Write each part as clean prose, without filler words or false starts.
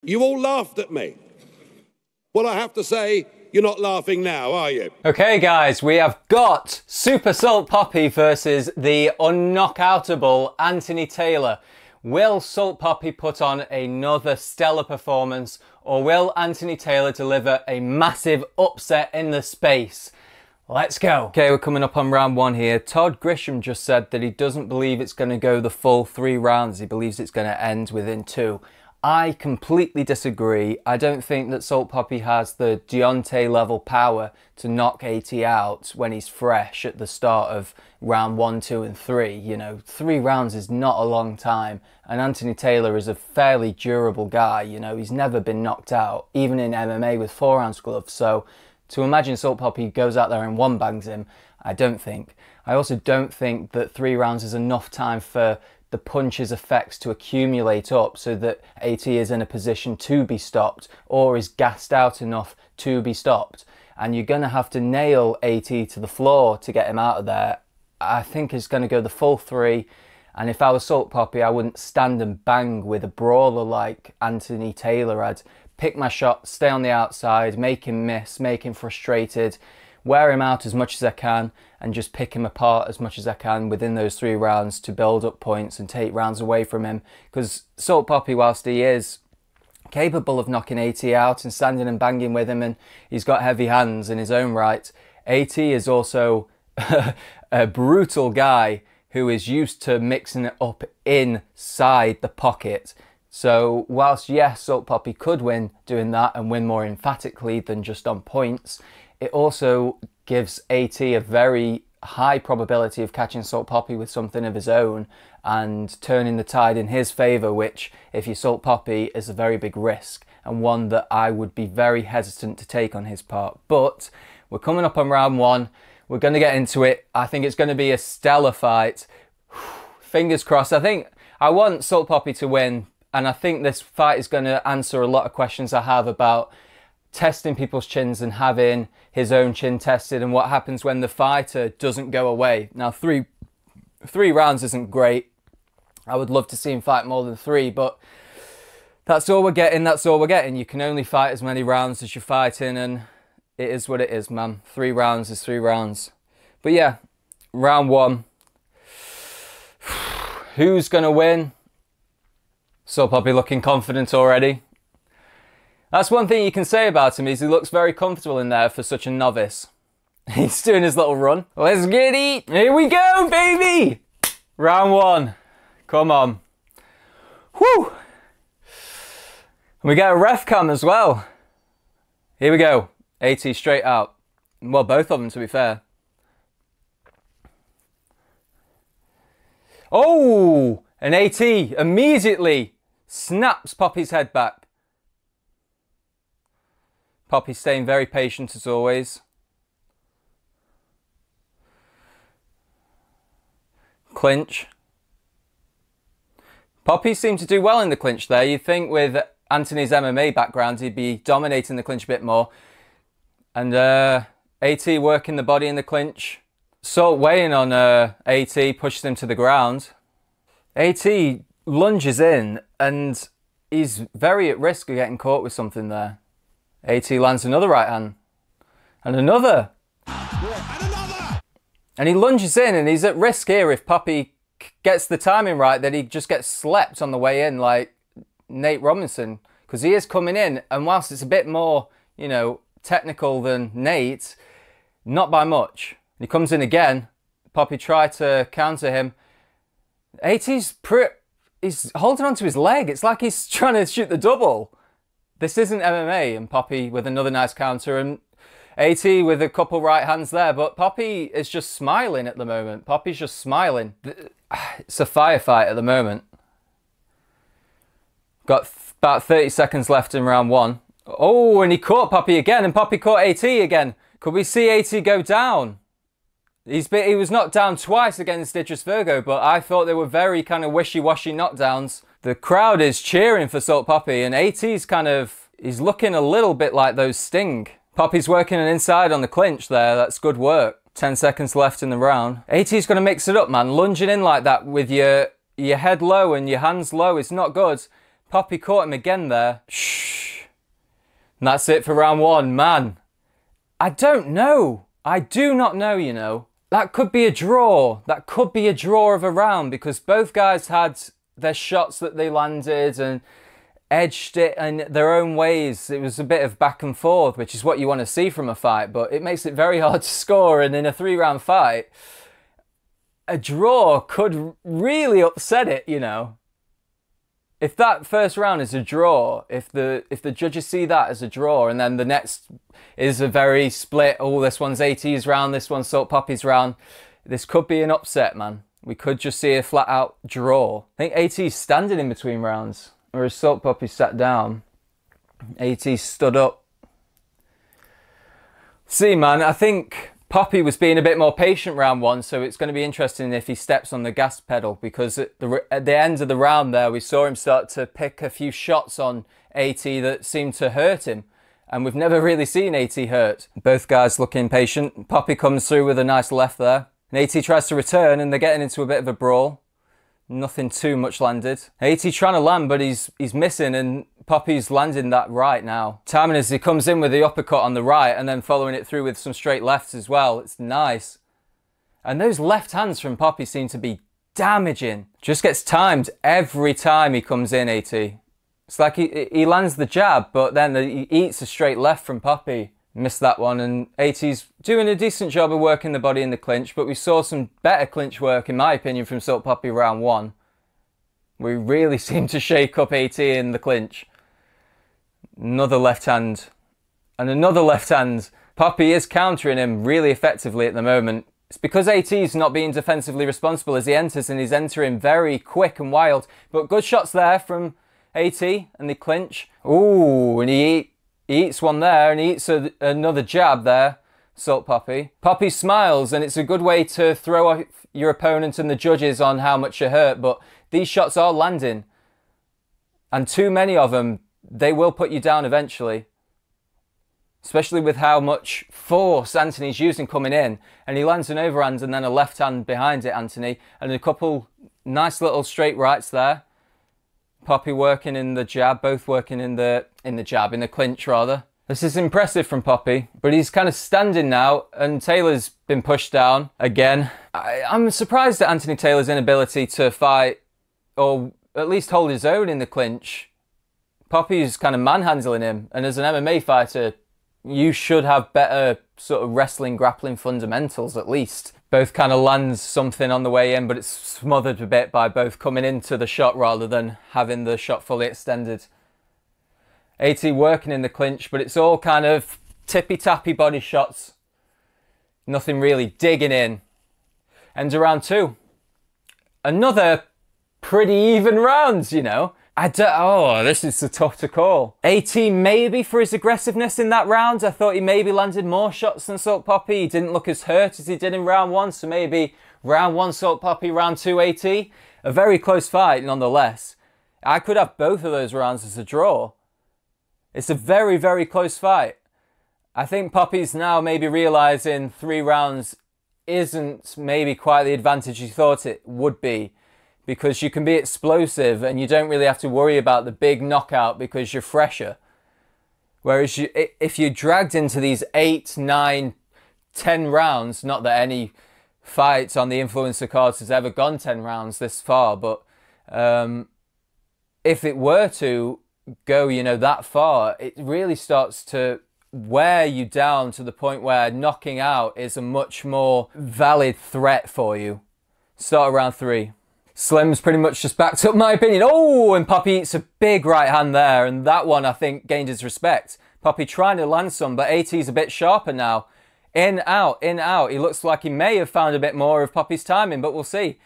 You all laughed at me. Well, I have to say, you're not laughing now, are you? Okay, guys, we have got Super Salt Papi versus the unknockoutable Anthony Taylor. Will Salt Papi put on another stellar performance, or will Anthony Taylor deliver a massive upset in the space? Let's go. Okay, we're coming up on round one here. Todd Grisham just said that he doesn't believe it's going to go the full 3 rounds. He believes it's going to end within 2. I completely disagree. I don't think that Salt Papi has the Deontay level power to knock AT out when he's fresh at the start of round 1, 2 and 3. You know, 3 rounds is not a long time, and Anthony Taylor is a fairly durable guy. You know, he's never been knocked out, even in MMA with 4-ounce gloves. So to imagine Salt Papi goes out there and one-bangs him, I don't think. I also don't think that 3 rounds is enough time for the punch's effects to accumulate up so that AT is in a position to be stopped or is gassed out enough to be stopped. And you're going to have to nail AT to the floor to get him out of there. I think it's going to go the full 3. And if I was Salt Papi, I wouldn't stand and bang with a brawler like Anthony Taylor. I'd pick my shot, stay on the outside, make him miss, make him frustrated, wear him out as much as I can, and just pick him apart as much as I can within those 3 rounds to build up points and take rounds away from him. Because Salt Papi, whilst he is capable of knocking AT out and standing and banging with him, and he's got heavy hands in his own right, AT is also a brutal guy who is used to mixing it up inside the pocket. So whilst yes, Salt Papi could win doing that and win more emphatically than just on points, it also gives AT a very high probability of catching Salt Papi with something of his own and turning the tide in his favour, which, if you're Salt Papi, is a very big risk and one that I would be very hesitant to take on his part. But we're coming up on round 1. We're going to get into it. I think it's going to be a stellar fight. Fingers crossed. I want Salt Papi to win, and I think this fight is going to answer a lot of questions I have about testing people's chins and having his own chin tested, and what happens when the fighter doesn't go away. Now, three rounds isn't great. I would love to see him fight more than 3, but that's all we're getting. That's all we're getting. You can only fight as many rounds as you're fighting, and it is what it is, man. 3 rounds is 3 rounds. But yeah, round 1. Who's gonna win? Salt Papi looking confident already. That's one thing you can say about him, is he looks very comfortable in there for such a novice. He's doing his little run. Let's get it. Here we go, baby. Round 1. Come on. Whew. We get a ref cam as well. Here we go. AT straight out. Well, both of them, to be fair. Oh! And AT immediately snaps Papi's head back. Papi staying very patient as always. Clinch. Papi seemed to do well in the clinch there. You'd think with Anthony's MMA background he'd be dominating the clinch a bit more. And AT working the body in the clinch. Salt weighing on AT, pushes him to the ground. AT lunges in and he's very at risk of getting caught with something there. AT lands another right hand. And another. And he lunges in, and he's at risk here. If Papi gets the timing right, that he just gets slept on the way in like Nate Robinson. Because he is coming in, and whilst it's a bit more, you know, technical than Nate, not by much. He comes in again. Papi tried to counter him. AT's he's holding on to his leg. It's like he's trying to shoot the double. This isn't MMA, and Papi with another nice counter, and AT with a couple right hands there, but Papi is just smiling at the moment. Papi's just smiling. It's a firefight at the moment. Got about 30 seconds left in round 1. Oh, and he caught Papi again, and Papi caught AT again. Could we see AT go down? He was knocked down twice against Idris Virgo, but I thought they were very kind of wishy-washy knockdowns. The crowd is cheering for Salt Papi, and AT's he's looking a little bit like those Sting. Papi's working an inside on the clinch there. That's good work. 10 seconds left in the round. AT's going to mix it up, man. Lunging in like that with your head low and your hands low is not good. Papi caught him again there. Shh. And that's it for round one. Man, I don't know. I do not know, you know. That could be a draw. That could be a draw of a round because both guys had their shots that they landed and edged it in their own ways. It was a bit of back and forth, which is what you want to see from a fight, but it makes it very hard to score. And in a 3-round fight, a draw could really upset it, you know. If that first round is a draw, if the judges see that as a draw, and then the next is a very split, oh, this one's AT's round, this one's Salt Papi's round, this could be an upset, man. We could just see a flat-out draw. I think AT's standing in between rounds, whereas Salt Papi sat down. AT stood up. See, man, I think Papi was being a bit more patient round one, so it's going to be interesting if he steps on the gas pedal, because at the end of the round there, we saw him start to pick a few shots on AT that seemed to hurt him, and we've never really seen AT hurt. Both guys looking patient. Papi comes through with a nice left there, and AT tries to return, and they're getting into a bit of a brawl. Nothing too much landed. AT trying to land, but he's missing, and Papi's landing that right now. Timing as he comes in with the uppercut on the right and then following it through with some straight lefts as well. It's nice. And those left hands from Papi seem to be damaging. Just gets timed every time he comes in, AT. It's like he lands the jab, but then he eats a straight left from Papi. Missed that one, and AT's doing a decent job of working the body in the clinch, but we saw some better clinch work, in my opinion, from Salt Papi round one. We really seemed to shake up AT in the clinch. Another left hand, and another left hand. Papi is countering him really effectively at the moment. It's because AT's not being defensively responsible as he enters, and he's entering very quick and wild, but good shots there from AT and the clinch. Ooh, and he eats one there, and he eats another jab there, Salt Papi. Papi smiles, and it's a good way to throw off your opponent and the judges on how much you're hurt, but these shots are landing. And too many of them, they will put you down eventually. Especially with how much force Anthony's using coming in. And he lands an overhand and then a left hand behind it, Anthony. And a couple nice little straight rights there. Papi working in the jab, both working in the clinch rather. This is impressive from Papi, but he's kind of standing now, and Taylor's been pushed down again. I'm surprised at Anthony Taylor's inability to fight, or at least hold his own in the clinch. Papi's kind of manhandling him, and as an MMA fighter, you should have better sort of wrestling, grappling fundamentals at least. Both kind of lands something on the way in, but it's smothered a bit by both coming into the shot rather than having the shot fully extended. AT working in the clinch, but it's all kind of tippy-tappy body shots. Nothing really digging in. End of round two. Another pretty even round, you know. Oh, this is tough to call. AT maybe for his aggressiveness in that round. I thought he maybe landed more shots than Salt Papi. He didn't look as hurt as he did in round one, so maybe round one Salt Papi, round two AT. A very close fight nonetheless. I could have both of those rounds as a draw. It's a very, very close fight. I think Papi's now maybe realising 3 rounds isn't maybe quite the advantage he thought it would be, because you can be explosive and you don't really have to worry about the big knockout because you're fresher. Whereas if you're dragged into these 8, 9, 10 rounds, not that any fight on the influencer cards has ever gone 10 rounds this far, but if it were to go, you know, that far, it really starts to wear you down to the point where knocking out is a much more valid threat for you. Start around 3. Slim's pretty much just backed up my opinion. Oh, and Papi eats a big right hand there, and that one I think gained his respect. Papi trying to land some, but AT's a bit sharper now. In, out, in, out. He looks like he may have found a bit more of Papi's timing, but we'll see.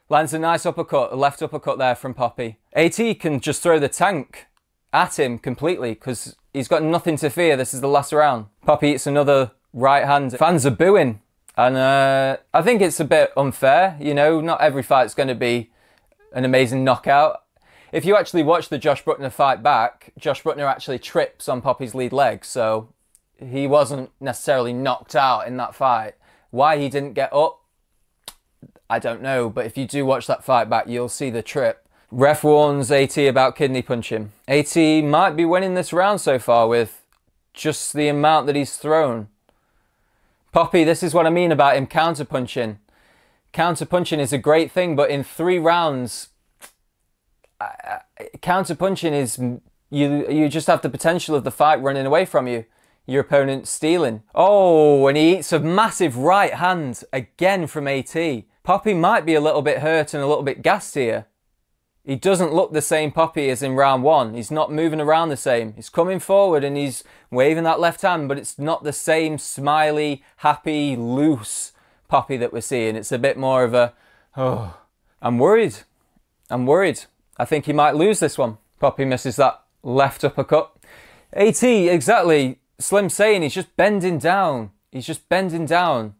Lands a nice uppercut, a left uppercut there from Papi. AT can just throw the tank at him completely because he's got nothing to fear. This is the last round. Papi eats another right hand. Fans are booing. And I think it's a bit unfair, you know, not every fight's going to be an amazing knockout. If you actually watch the Josh Brueckner fight back, Josh Brueckner actually trips on Papi's lead leg, so he wasn't necessarily knocked out in that fight. Why he didn't get up, I don't know, but if you do watch that fight back, you'll see the trip. Ref warns AT about kidney punching. AT might be winning this round so far with just the amount that he's thrown. Papi, this is what I mean about him counter-punching. Counter-punching is a great thing, but in 3 rounds, counter-punching is... You just have the potential of the fight running away from you. Your opponent stealing. Oh, and he eats a massive right hand again from AT. Papi might be a little bit hurt and a little bit gassed here. He doesn't look the same Papi as in round 1. He's not moving around the same. He's coming forward and he's waving that left hand, but it's not the same smiley, happy, loose Papi that we're seeing. It's a bit more of a, oh, I'm worried. I'm worried. I think he might lose this one. Papi misses that left uppercut. AT, exactly. Slim saying he's just bending down. He's just bending down.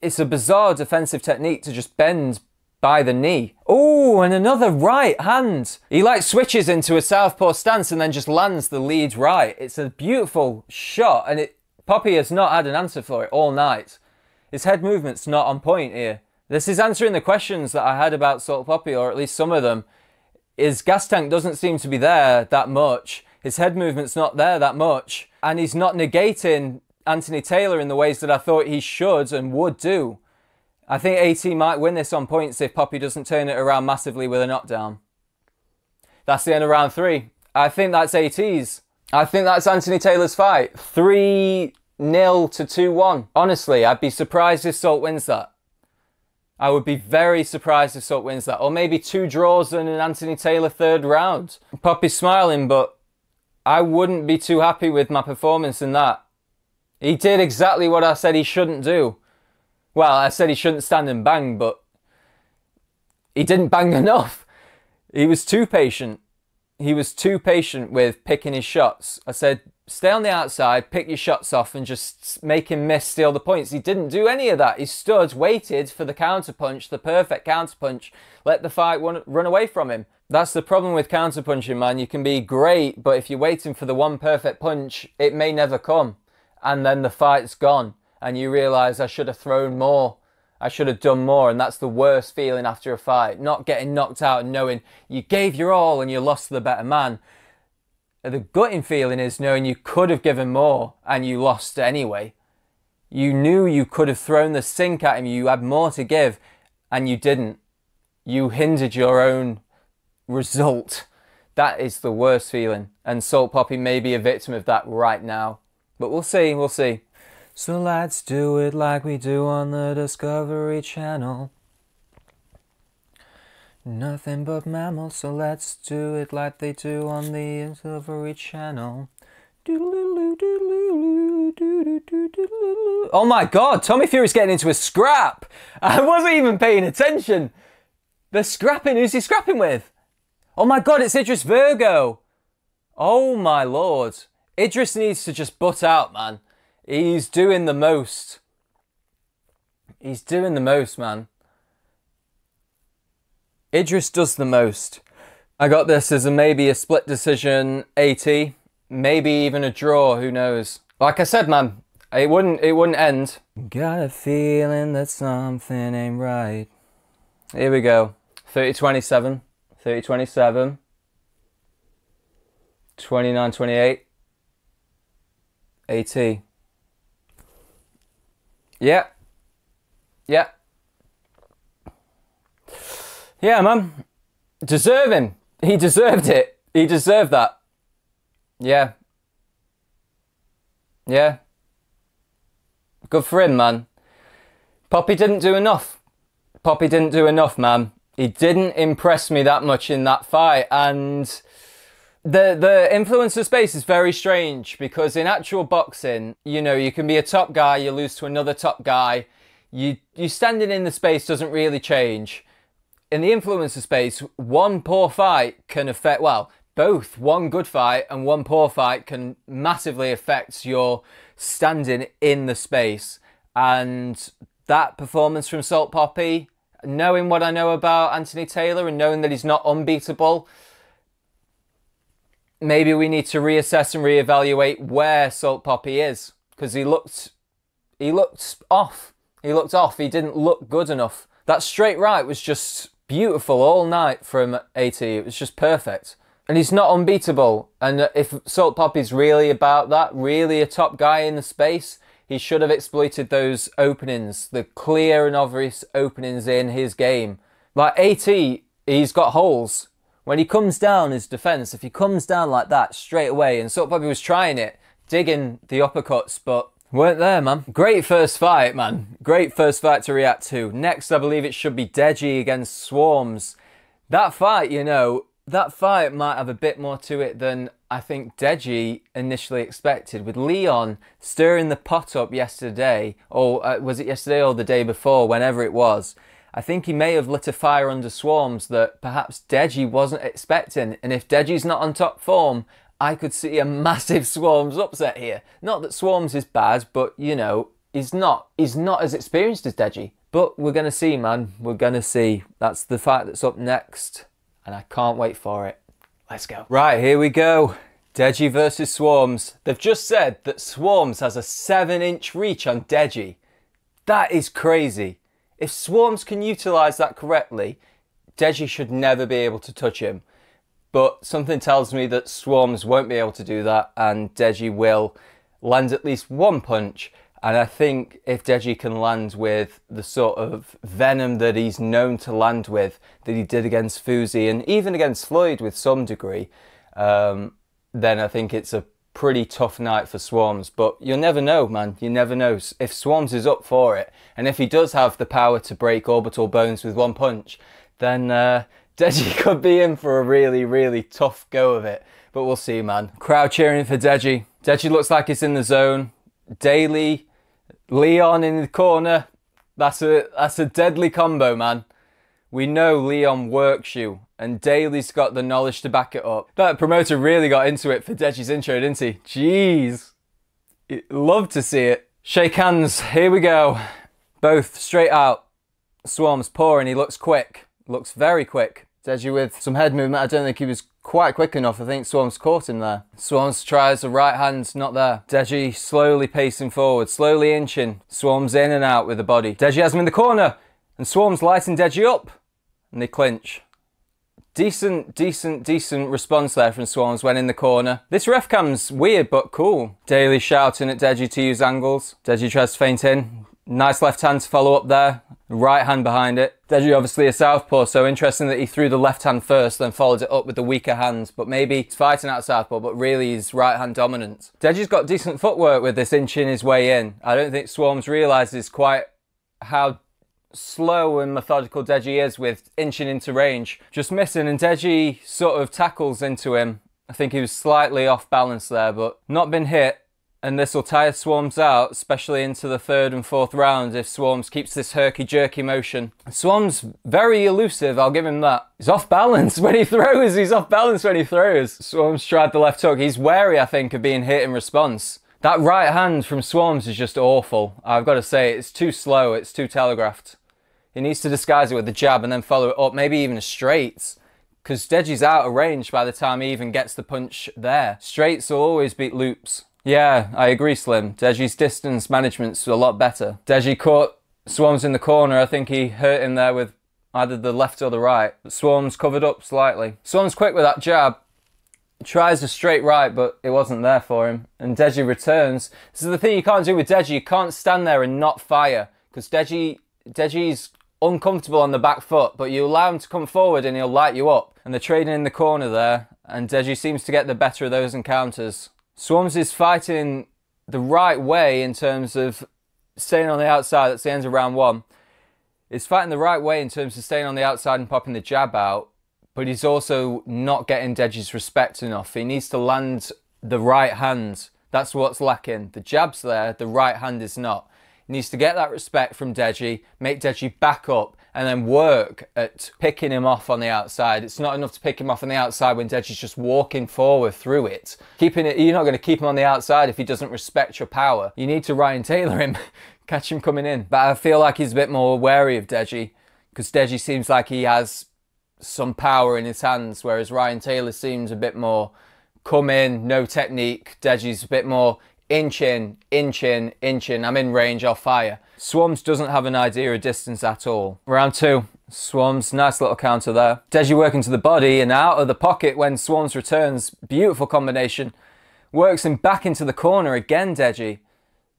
It's a bizarre defensive technique to just bend by the knee. Oh, and another right hand. He like switches into a southpaw stance and then just lands the lead right. It's a beautiful shot, and Papi has not had an answer for it all night. His head movement's not on point here. This is answering the questions that I had about Salt Papi, or at least some of them. His gas tank doesn't seem to be there that much. His head movement's not there that much. And he's not negating Anthony Taylor in the ways that I thought he should and would do. I think AT might win this on points if Papi doesn't turn it around massively with a knockdown. That's the end of round 3. I think that's AT's. I think that's Anthony Taylor's fight. 3-0 to 2-1. Honestly, I'd be surprised if Salt wins that. I would be very surprised if Salt wins that. Or maybe 2 draws and an Anthony Taylor 3rd round. Papi's smiling, but I wouldn't be too happy with my performance in that. He did exactly what I said he shouldn't do. Well, I said he shouldn't stand and bang, but he didn't bang enough. He was too patient. He was too patient with picking his shots. I said, stay on the outside, pick your shots off and just make him miss, steal the points. He didn't do any of that. He stood, waited for the counterpunch, the perfect counterpunch, let the fight run away from him. That's the problem with counterpunching, man. You can be great, but if you're waiting for the one perfect punch, it may never come. And then the fight's gone. And you realise I should have thrown more. I should have done more. And that's the worst feeling after a fight. Not getting knocked out and knowing you gave your all and you lost to the better man. The gutting feeling is knowing you could have given more and you lost anyway. You knew you could have thrown the sink at him. You had more to give and you didn't. You hindered your own result. That is the worst feeling. And Salt Papi may be a victim of that right now. But we'll see, we'll see. So let's do it like we do on the Discovery Channel. Nothing but mammals, so let's do it like they do on the Discovery Channel. Oh my god, Tommy Fury's getting into a scrap! I wasn't even paying attention! They're scrapping, who's he scrapping with? Oh my god, it's Idris Virgo! Oh my lord. Idris needs to just butt out, man. He's doing the most. He's doing the most, man. Idris does the most. I got this as maybe a split decision AT. Maybe even a draw, who knows. Like I said, man, it wouldn't end. Got a feeling that something ain't right. Here we go. 30-27. 30-27. 29-28. AT. Yeah. Yeah. Yeah, man. Deserve him. He deserved it. He deserved that. Yeah. Yeah. Good for him, man. Papi didn't do enough. Papi didn't do enough, man. He didn't impress me that much in that fight, and the influencer space is very strange because in actual boxing, you know, you can be a top guy, you lose to another top guy. You standing in the space doesn't really change. In the influencer space, one poor fight can affect, well, both one good fight and one poor fight can massively affect your standing in the space. And that performance from Salt Papi, knowing what I know about Anthony Taylor and knowing that he's not unbeatable, maybe we need to reassess and reevaluate where Salt Papi is, because he looked off. He looked off. He didn't look good enough. That straight right was just beautiful all night from AT. It was just perfect. And he's not unbeatable. And if Salt Papi's really about that, really a top guy in the space, he should have exploited those openings, the clear and obvious openings in his game. Like AT, he's got holes. When he comes down his defense, if he comes down like that straight away, and Salt Papi was trying it, digging the uppercuts, but weren't there, man. Great first fight, man. Great first fight to react to. Next, I believe it should be Deji against Swarmz. That fight, you know, that fight might have a bit more to it than I think Deji initially expected. With Leon stirring the pot up yesterday, or was it yesterday or the day before, whenever it was, I think he may have lit a fire under Swarmz that perhaps Deji wasn't expecting. And if Deji's not on top form, I could see a massive Swarmz upset here. Not that Swarmz is bad, but you know, he's not as experienced as Deji. But we're gonna see, man. We're gonna see. That's the fight that's up next. And I can't wait for it. Let's go. Right, here we go. Deji versus Swarmz. They've just said that Swarmz has a 7-inch reach on Deji. That is crazy. If Swarmz can utilise that correctly, Deji should never be able to touch him. But something tells me that Swarmz won't be able to do that, and Deji will land at least one punch. And I think if Deji can land with the sort of venom that he's known to land with, that he did against Fuzi and even against Floyd with some degree, then I think it's a pretty tough night for Swarmz. But you'll never know, man. You never know. If Swarmz is up for it, and if he does have the power to break orbital bones with one punch, then Deji could be in for a really, really tough go of it. But we'll see, man. Crowd cheering for Deji. Deji looks like he's in the zone. Daly, Leon in the corner. That's a deadly combo, man. We know Leon works you, and Daly's got the knowledge to back it up. That promoter really got into it for Deji's intro, didn't he? Jeez. Love to see it. Shake hands. Here we go. Both straight out. Swarmz pouring. He looks quick. Looks very quick. Deji with some head movement. I don't think he was quite quick enough. I think Swarmz caught him there. Swarmz tries the right hand, not there. Deji slowly pacing forward, slowly inching. Swarmz in and out with the body. Deji has him in the corner, and Swarmz lighting Deji up, and they clinch. Decent response there from Swarmz when in the corner. This ref cam's weird but cool. Daly shouting at Deji to use angles. Deji tries to feint in. Nice left hand to follow up there. Right hand behind it. Deji obviously a southpaw, so interesting that he threw the left hand first, then followed it up with the weaker hand. But maybe he's fighting out southpaw, but really he's right hand dominant. Deji's got decent footwork with this inching his way in. I don't think Swarmz realises quite how slow and methodical Deji is with inching into range. Just missing, and Deji sort of tackles into him. I think he was slightly off balance there, but not been hit. And this will tire Swarmz out, especially into the 3rd and 4th round if Swarmz keeps this herky-jerky motion. Swarmz very elusive, I'll give him that. He's off balance when he throws, he's off balance when he throws. Swarmz tried the left hook. He's wary, I think, of being hit in response. That right hand from Swarmz is just awful. I've got to say, it's too slow, it's too telegraphed. He needs to disguise it with the jab and then follow it up, maybe even a straight. Because Deji's out of range by the time he even gets the punch there. Straights will always beat loops. Yeah, I agree, Slim. Deji's distance management's a lot better. Deji caught Swarmz in the corner. I think he hurt him there with either the left or the right. But Swarmz covered up slightly. Swarmz quick with that jab. Tries a straight right, but it wasn't there for him. And Deji returns. This is the thing you can't do with Deji. You can't stand there and not fire. Because Deji's uncomfortable on the back foot, but you allow him to come forward and he'll light you up. And they're trading in the corner there. And Deji seems to get the better of those encounters. Swarmz is fighting the right way in terms of staying on the outside. That's the end of round 1. He's fighting the right way in terms of staying on the outside and popping the jab out, but he's also not getting Deji's respect enough. He needs to land the right hand. That's what's lacking. The jab's there, the right hand is not. He needs to get that respect from Deji, make Deji back up, and then work at picking him off on the outside. It's not enough to pick him off on the outside when Deji's just walking forward through it. You're not going to keep him on the outside if he doesn't respect your power. You need to Ryan Taylor him, catch him coming in. But I feel like he's a bit more wary of Deji, because Deji seems like he has some power in his hands, whereas Ryan Taylor seems a bit more come in, no technique. Deji's a bit more inch in, I'm in range, I'll fire. Swarmz doesn't have an idea of distance at all. Round 2, Swarmz, nice little counter there. Deji working to the body and out of the pocket when Swarmz returns. Beautiful combination. Works him back into the corner again, Deji.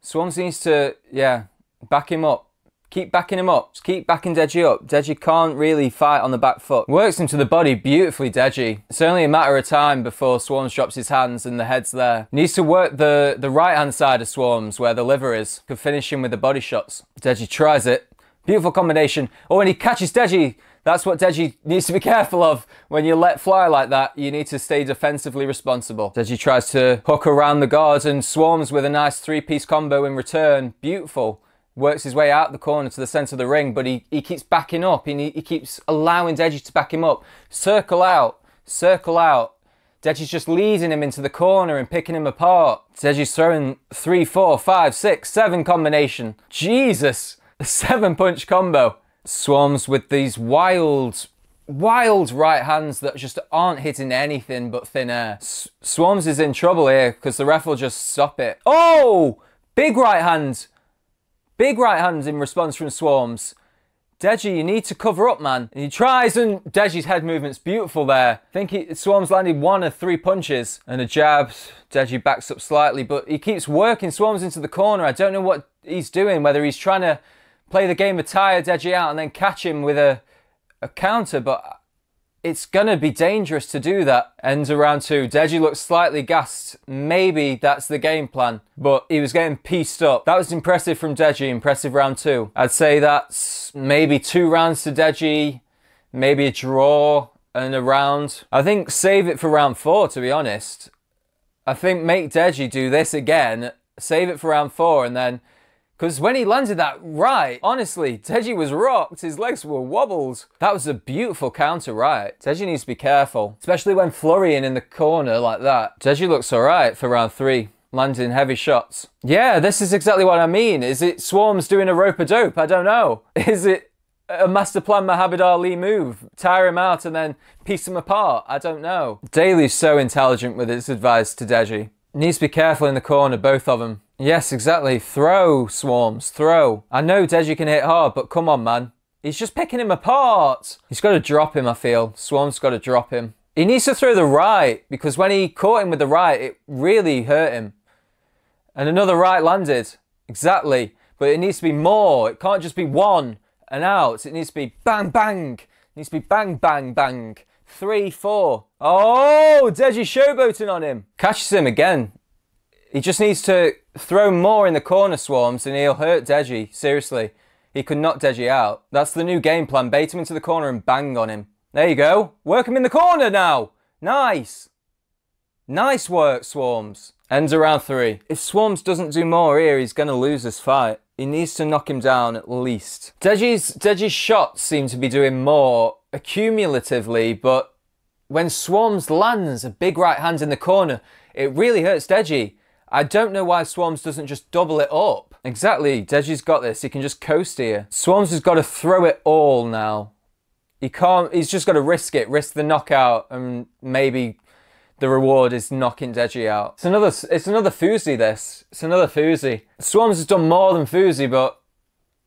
Swarmz needs to, yeah, back him up. Keep backing him up. Just keep backing Deji up. Deji can't really fight on the back foot. Works him to the body beautifully, Deji. It's only a matter of time before Swarmz drops his hands and the head's there. Needs to work the right-hand side of Swarmz where the liver is. Could finish him with the body shots. Deji tries it. Beautiful combination. Oh, and he catches Deji. That's what Deji needs to be careful of. When you let fly like that, you need to stay defensively responsible. Deji tries to hook around the guard and Swarmz with a nice three-piece combo in return. Beautiful. Works his way out the corner to the centre of the ring, but he keeps backing up. He keeps allowing Deji to back him up. Circle out. Circle out. Deji's just leading him into the corner and picking him apart. Deji's throwing 3, 4, 5, 6, 7 combination. Jesus! A 7-punch combo. Swarmz with these wild right hands that just aren't hitting anything but thin air. Swarmz is in trouble here because the ref will just stop it. Oh! Big right hand. Big right hand in response from Swarmz. Deji, you need to cover up, man. And he tries, and Deji's head movement's beautiful there. I think Swarmz landed 1 of 3 punches and a jab. Deji backs up slightly, but he keeps working Swarmz into the corner. I don't know what he's doing, whether he's trying to play the game of tire Deji out and then catch him with a counter, but it's gonna be dangerous to do that. Ends of round 2. Deji looks slightly gassed. Maybe that's the game plan, but he was getting pieced up. That was impressive from Deji. Impressive round 2. I'd say that's maybe 2 rounds to Deji, maybe a draw and a round. I think save it for round 4, to be honest. I think make Deji do this again, save it for round 4, and then, because when he landed that right, honestly, Deji was rocked. His legs were wobbled. That was a beautiful counter right. Deji needs to be careful, especially when flurrying in the corner like that. Deji looks all right for round 3, landing heavy shots. Yeah, this is exactly what I mean. Is it Swarmz doing a rope-a-dope? I don't know. Is it a master plan Muhammad Ali move? Tire him out and then piece him apart? I don't know. Daly's so intelligent with his advice to Deji. Needs to be careful in the corner, both of them. Yes, exactly. Throw, Swarmz, throw. I know Deji can hit hard, but come on, man. He's just picking him apart. He's got to drop him, I feel. Swarmz's got to drop him. He needs to throw the right, because when he caught him with the right, it really hurt him. And another right landed. Exactly. But it needs to be more. It can't just be 1 and out. It needs to be bang, bang. It needs to be bang, bang, bang. 3, 4. Oh, Deji showboating on him. Catches him again. He just needs to throw more in the corner, Swarmz, and he'll hurt Deji. Seriously. He could knock Deji out. That's the new game plan. Bait him into the corner and bang on him. There you go. Work him in the corner now. Nice. Nice work, Swarmz. Ends of round 3. If Swarmz doesn't do more here, he's going to lose this fight. He needs to knock him down at least. Deji's shots seem to be doing more accumulatively, but when Swarmz lands a big right hand in the corner, it really hurts Deji. I don't know why Swarmz doesn't just double it up. Exactly, Deji's got this. He can just coast here. Swarmz has got to throw it all now. He can't, he's just got to risk it. Risk the knockout, and maybe the reward is knocking Deji out. It's another Fuzi, this. It's another Fuzi. Swarmz has done more than Fuzi, but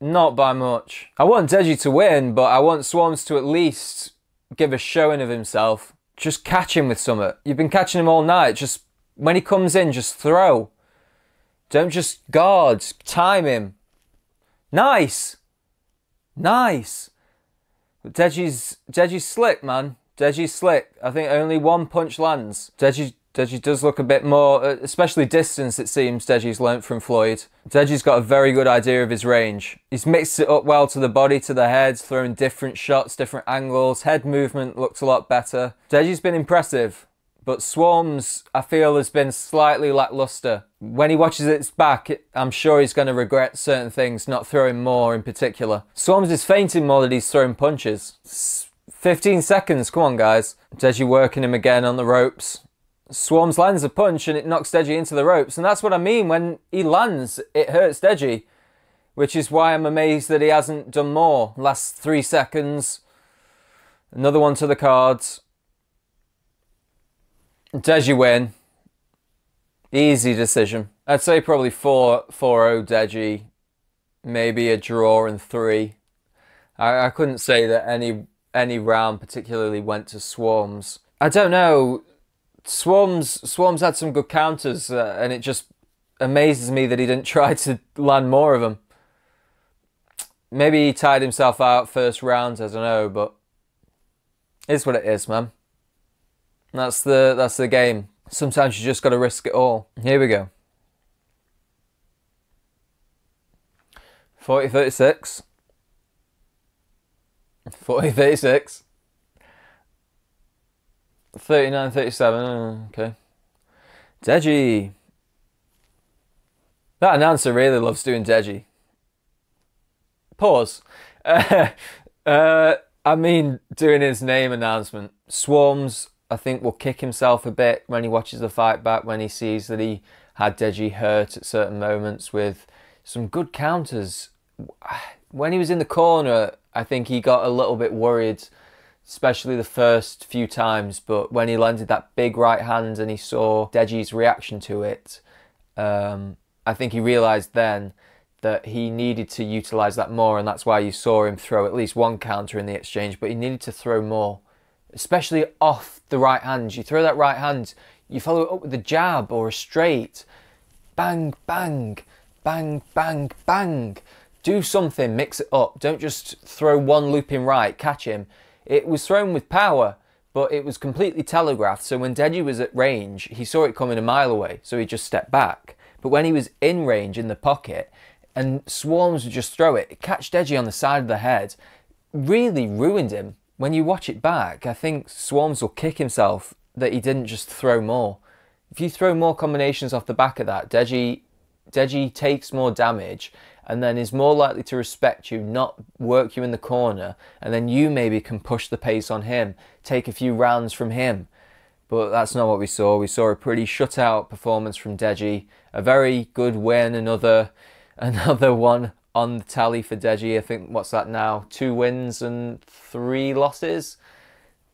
not by much. I want Deji to win, but I want Swarmz to at least give a showing of himself. Just catch him with something. You've been catching him all night. Just when he comes in, just throw. Don't just guard. Time him. Nice. Nice. But Deji's slick, man. Deji's slick. I think only 1 punch lands. Deji does look a bit more, especially distance, it seems Deji's learnt from Floyd. Deji's got a very good idea of his range. He's mixed it up well to the body, to the head, throwing different shots, different angles. Head movement looks a lot better. Deji's been impressive, but Swarmz, I feel, has been slightly lackluster. When he watches it back, I'm sure he's going to regret certain things, not throwing more in particular. Swarmz is fainting more than he's throwing punches. 15 seconds, come on guys. Deji working him again on the ropes. Swarmz lands a punch and it knocks Deji into the ropes, and that's what I mean. When he lands, it hurts Deji, which is why I'm amazed that he hasn't done more. Last 3 seconds. Another one to the cards. Deji win. Easy decision. I'd say probably 4-0 Deji. Maybe a draw and 3. I couldn't say that any round particularly went to Swarmz. I don't know. Swarmz had some good counters, and it just amazes me that he didn't try to land more of them. Maybe he tied himself out first round, I don't know, but it's what it is, man. That's the game. Sometimes you just got to risk it all. Here we go. 40-36. 40-36. 39-37. Okay. Deji. That announcer really loves doing Deji. Pause. I mean, doing his name announcement. Swarmz, I think, will kick himself a bit when he watches the fight back, when he sees that he had Deji hurt at certain moments with some good counters. When he was in the corner, I think he got a little bit worried, especially the first few times, but when he landed that big right hand and he saw Deji's reaction to it, I think he realised then that he needed to utilise that more, and that's why you saw him throw at least one counter in the exchange, but he needed to throw more, especially off the right hand. You throw that right hand, you follow it up with a jab or a straight. Bang, bang, bang, bang, bang. Do something, mix it up. Don't just throw one looping right, catch him. It was thrown with power, but it was completely telegraphed. So when Deji was at range, he saw it coming a mile away, so he just stepped back. But when he was in range, in the pocket, and Swarmz would just throw it, catch Deji on the side of the head, really ruined him. When you watch it back, I think Swarmz will kick himself that he didn't just throw more. If you throw more combinations off the back of that, Deji takes more damage and then is more likely to respect you, not work you in the corner, and then you maybe can push the pace on him, take a few rounds from him. But that's not what we saw. We saw a pretty shutout performance from Deji, a very good win, another one on the tally for Deji. I think, what's that now? 2 wins and 3 losses.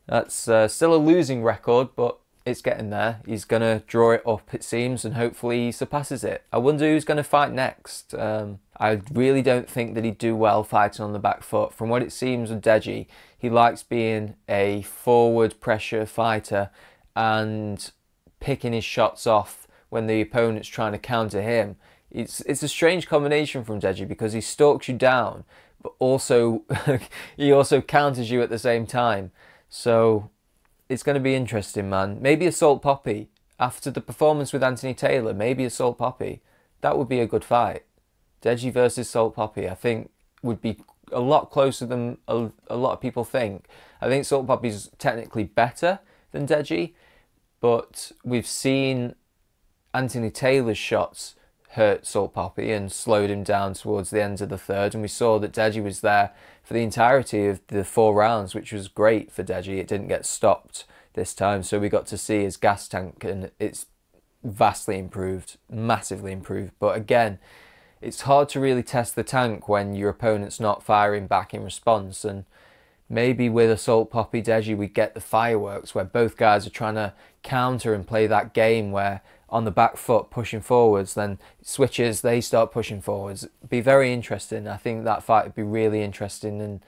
That's still a losing record, but it's getting there. He's going to draw it up, it seems, and hopefully he surpasses it. I wonder who's going to fight next. I really don't think that he'd do well fighting on the back foot. From what it seems with Deji, he likes being a forward pressure fighter and picking his shots off when the opponent's trying to counter him. It's a strange combination from Deji because he stalks you down, but also he also counters you at the same time. So it's going to be interesting, man. Maybe Assault Papi. After the performance with Anthony Taylor, maybe Assault Papi. That would be a good fight. Deji versus Assault Papi, I think, would be a lot closer than a lot of people think. I think Assault Papi's technically better than Deji, but we've seen Anthony Taylor's shots hurt Assault Papi and slowed him down towards the end of the third, and we saw that Deji was there for the entirety of the 4 rounds, which was great for Deji. It didn't get stopped this time, so we got to see his gas tank, and it's vastly improved, massively improved. But again, it's hard to really test the tank when your opponent's not firing back in response, and maybe with Assault Papi Deji we get the fireworks where both guys are trying to counter and play that game where on the back foot pushing forwards, then switches, they start pushing forwards. Be very interesting. I think that fight would be really interesting, and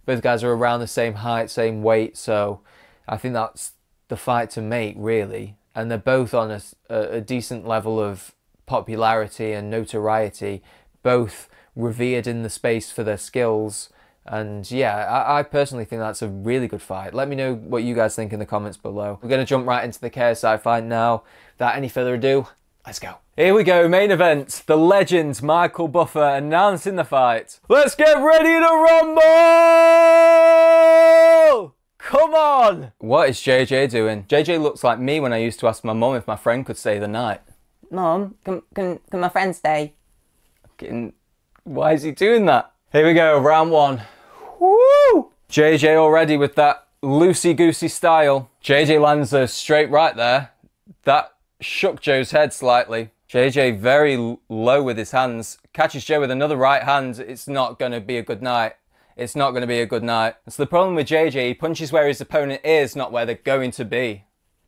both guys are around the same height, same weight, so I think that's the fight to make, really. And they're both on a decent level of popularity and notoriety, both revered in the space for their skills. And yeah, I personally think that's a really good fight. Let me know what you guys think in the comments below. We're going to jump right into the KSI fight now. Without any further ado, let's go. Here we go, main event. The legend Michael Buffer announcing the fight. Let's get ready to rumble! Come on! What is JJ doing? JJ looks like me when I used to ask my mum if my friend could stay the night. Mum, can my friend stay? Why is he doing that? Here we go, round 1. Woo! JJ already with that loosey-goosey style. JJ lands a straight right there. That shook Joe's head slightly. JJ very low with his hands. Catches Joe with another right hand. It's not going to be a good night. It's not going to be a good night. That's the problem with JJ. He punches where his opponent is, not where they're going to be.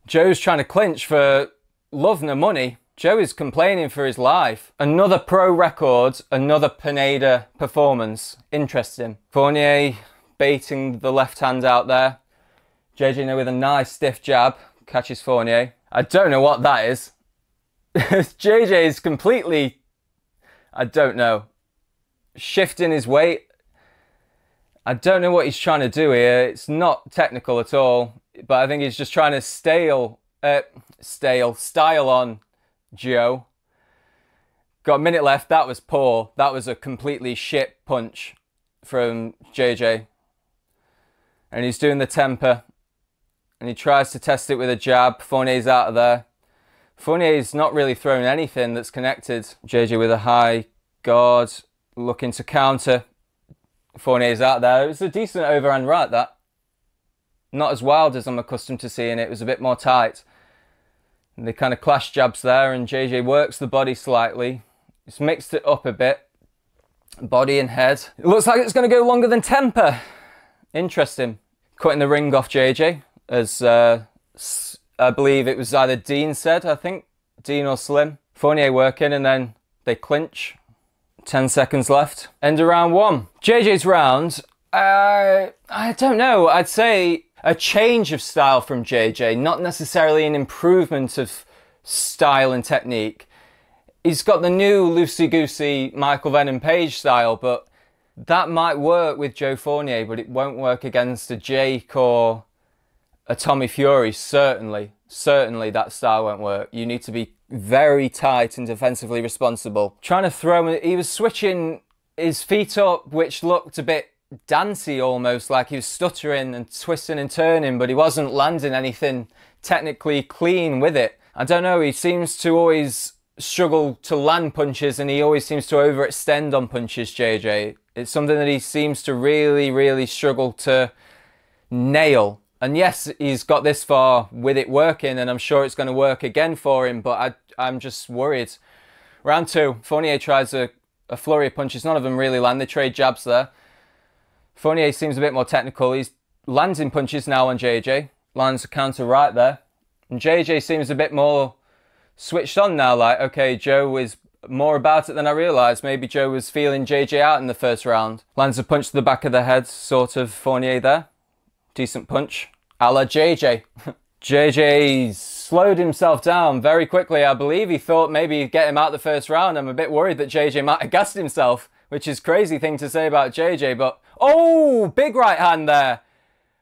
Joe's trying to clinch for love nor money. Joe is complaining for his life. Another pro record, another Pineda performance. Interesting. Fournier baiting the left hand out there. JJ with a nice stiff jab. Catches Fournier. I don't know what that is. JJ is completely, I don't know, shifting his weight. I don't know what he's trying to do here. It's not technical at all, but I think he's just trying to style on Joe. Got a minute left. That was poor. That was a completely shit punch from JJ. And he's doing the temper. And he tries to test it with a jab. Fournier's out of there. Fournier's not really thrown anything that's connected. JJ with a high guard, looking to counter. Fournier's out there. It was a decent overhand right, that. Not as wild as I'm accustomed to seeing it. It was a bit more tight. And they kind of clash jabs there, and JJ works the body slightly. He's mixed it up a bit. Body and head. It looks like it's going to go longer than temper. Interesting. Cutting the ring off JJ, as I believe it was either Dean said, I think. Dean or Slim. Fournier working, and then they clinch. 10 seconds left. End of round one. JJ's round, I don't know. I'd say a change of style from JJ, not necessarily an improvement of style and technique. He's got the new loosey-goosey Michael Venom Page style, but that might work with Joe Fournier, but it won't work against a Jake or a Tommy Fury, certainly. Certainly that style won't work. You need to be very tight and defensively responsible. Trying to throw him, he was switching his feet up, which looked a bit dancey almost, like he was stuttering and twisting and turning, but he wasn't landing anything technically clean with it. I don't know, he seems to always struggle to land punches, and he always seems to overextend on punches, JJ. It's something that he seems to really, really struggle to nail. And yes, he's got this far with it working, and I'm sure it's going to work again for him, but I'm just worried. Round two, Fournier tries a flurry of punches. None of them really land. They trade jabs there. Fournier seems a bit more technical. He's landing punches now on JJ. Lands a counter right there. And JJ seems a bit more switched on now. Like, okay, Joe is more about it than I realised. Maybe Joe was feeling JJ out in the first round. Lands a punch to the back of the head, sort of, Fournier there. Decent punch, a la JJ. JJ slowed himself down very quickly. I believe he thought maybe he'd get him out the first round. I'm a bit worried that JJ might have gassed himself, which is a crazy thing to say about JJ, but oh, big right hand there.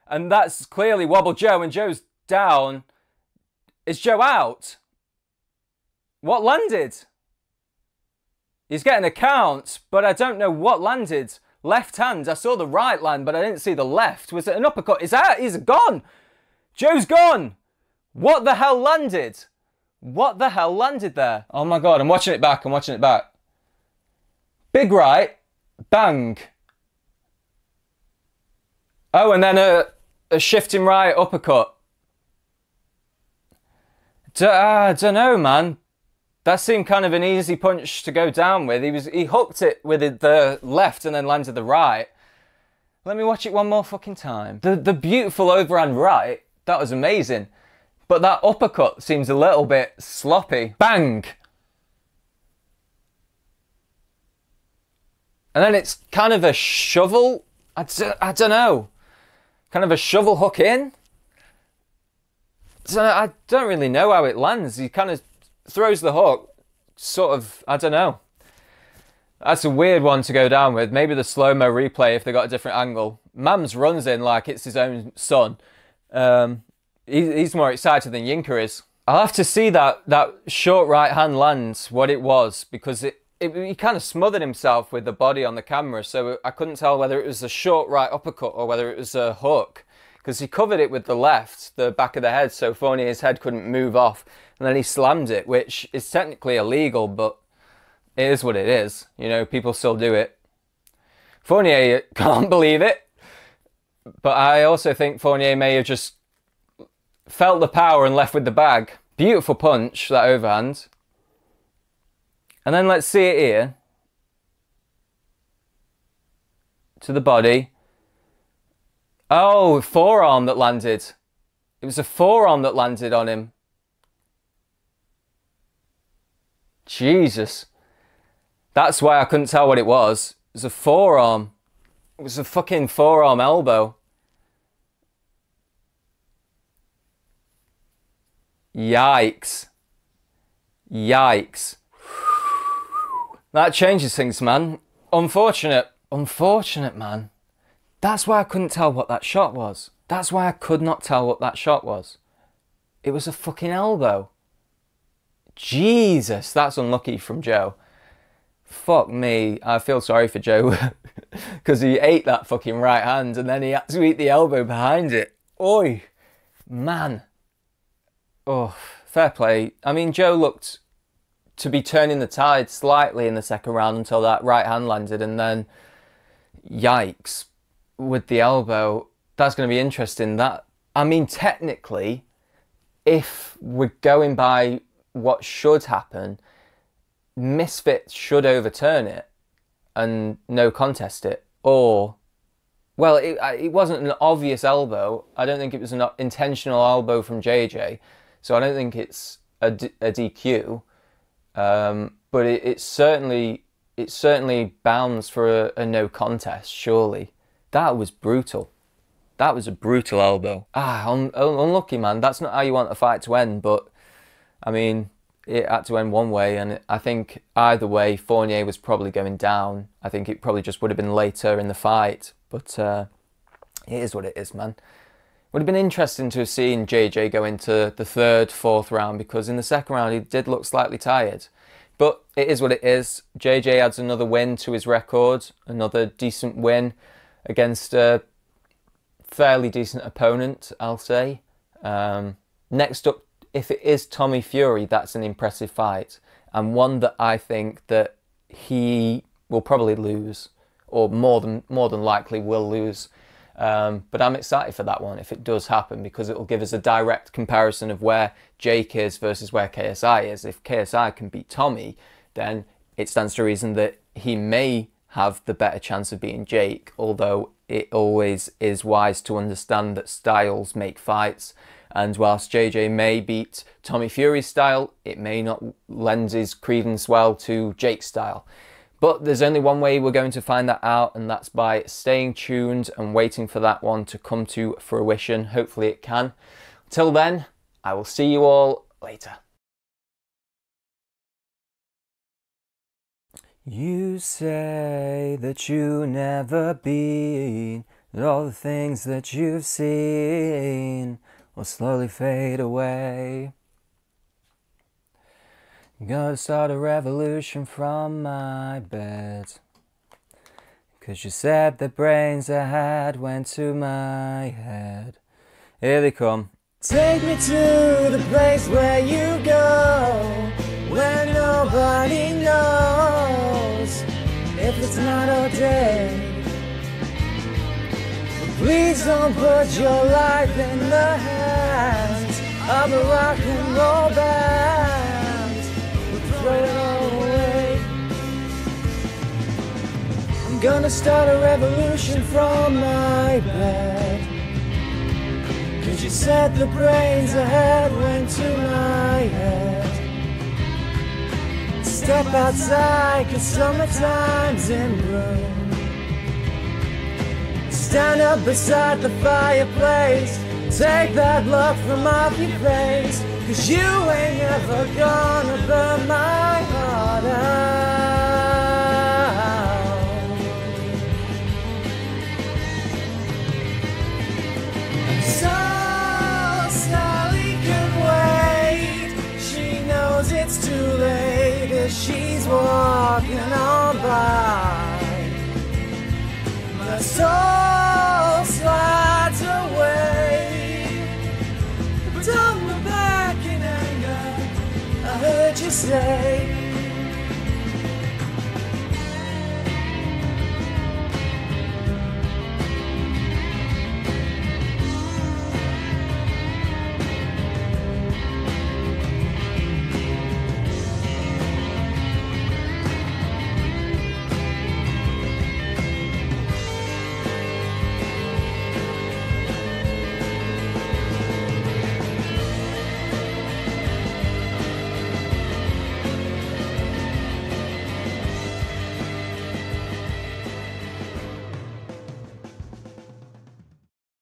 And that's clearly wobbled Joe, and Joe's down. Is Joe out? What landed? He's getting a count, but I don't know what landed. Left hand, I saw the right land, but I didn't see the left. Was it an uppercut? He's gone. Joe's gone. What the hell landed? What the hell landed there? Oh my God, I'm watching it back. Big right, bang. Oh, and then a shifting right uppercut. I don't know, man. That seemed kind of an easy punch to go down with. He hooked it with the left and then landed the right. Let me watch it one more fucking time. The beautiful overhand right, that was amazing. But that uppercut seems a little bit sloppy. Bang! And then it's kind of a shovel. I don't know. Kind of a shovel hook in. So I don't really know how it lands. He kind of throws the hook, sort of, I don't know. That's a weird one to go down with. Maybe the slow-mo replay if they got a different angle. Mams runs in like it's his own son. He's more excited than Yinka is. I'll have to see that short right hand lands, what it was, because he kind of smothered himself with the body on the camera, so I couldn't tell whether it was a short right uppercut or whether it was a hook, because he covered it with the left, the back of the head, so Fournier's head couldn't move off. And then he slammed it, which is technically illegal, but it is what it is. You know, people still do it. Fournier can't believe it. But I also think Fournier may have just felt the power and left with the bag. Beautiful punch, that overhand. And then let's see it here. To the body. Oh, forearm that landed. It was a forearm that landed on him. Jesus. That's why I couldn't tell what it was. It was a forearm. It was a fucking forearm elbow. Yikes. Yikes. That changes things, man. Unfortunate. Unfortunate, man. That's why I couldn't tell what that shot was. That's why I could not tell what that shot was. It was a fucking elbow. Jesus, that's unlucky from Joe. Fuck me. I feel sorry for Joe. Because he ate that fucking right hand and then he had to eat the elbow behind it. Oi. Man. Oh, fair play. I mean, Joe looked to be turning the tide slightly in the second round until that right hand landed, and then yikes with the elbow. That's going to be interesting. That, I mean, technically, if we're going by what should happen, Misfits should overturn it and no contest it. Or, well, it wasn't an obvious elbow. I don't think it was an intentional elbow from JJ. So I don't think it's a DQ. But it certainly bounds for a no contest, surely. That was brutal. That was a brutal elbow. Unlucky, man. That's not how you want a fight to end, but I mean, it had to end one way, and I think either way, Fournier was probably going down. I think it probably just would have been later in the fight, but it is what it is, man. Would have been interesting to have seen JJ go into the third, fourth round, because in the second round he did look slightly tired. But it is what it is. JJ adds another win to his record, another decent win against a fairly decent opponent, I'll say. Next up, if it is Tommy Fury, that's an impressive fight, and one that I think that he will probably lose, or more than likely will lose. But I'm excited for that one if it does happen, because it will give us a direct comparison of where Jake is versus where KSI is. If KSI can beat Tommy, then it stands to reason that he may have the better chance of beating Jake, although it always is wise to understand that styles make fights, and whilst JJ may beat Tommy Fury's style, it may not lend his credence well to Jake's style. But there's only one way we're going to find that out, and that's by staying tuned and waiting for that one to come to fruition. Hopefully it can. Till then, I will see you all later. You say that you never been, that all the things that you've seen will slowly fade away. Gonna start a revolution from my bed, 'cause you said the brains I had went to my head. Here they come. Take me to the place where you go, where nobody knows if it's night or day. But please don't put your life in the hands of a rock and roll band. Throw it all away. I'm gonna start a revolution from my bed, 'cause you said the brains I had went to my head. Step outside, 'cause summertime's in bloom. Stand up beside the fireplace, take that look from off your face, 'cause you ain't never gonna burn my heart out. So Sally can wait, she knows it's too late as she's walking on by. My soul slides away, but don't look back in anger. I heard you say